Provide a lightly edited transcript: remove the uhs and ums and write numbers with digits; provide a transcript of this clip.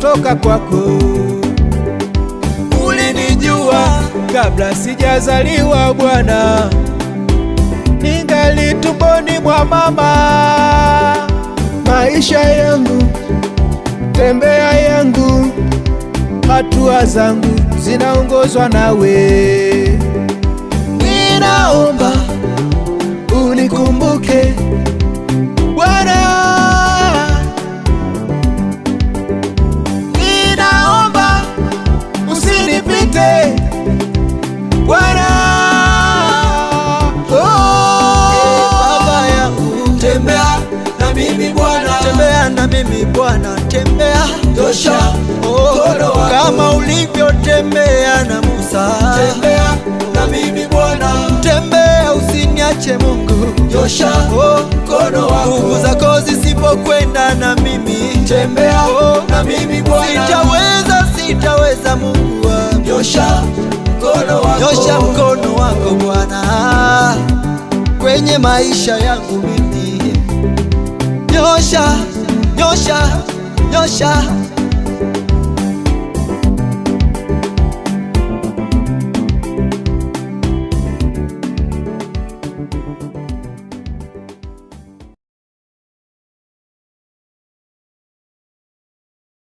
zinatoka kwako. Ulinijua kabla sijazaliwa Bwana, ningali tumboni mwa mama. Maisha yangu, tembea yangu, hatua zangu zinaongozwa nawe. Ninaomba unikumbuke Bwana, ninaomba usinipite Bwana. Baba yangu, Tembea na mimi Bwana, tembea na mimi Bwana, tembea. nyosha mkono wako kama ulivyotembea na Musa. Tembea na mimi Bwana, Tembea, usiniache Mungu. nyosha mkono wako. Nguvu zako zisipokwenda na mimi, Tembea na mimi Bwana, sitaweza Mungu wangu. nyosha mkono wako. Nyosha mkono wako Bwana kwenye maisha yangu mimi. Nyosha, nyosha, nyosha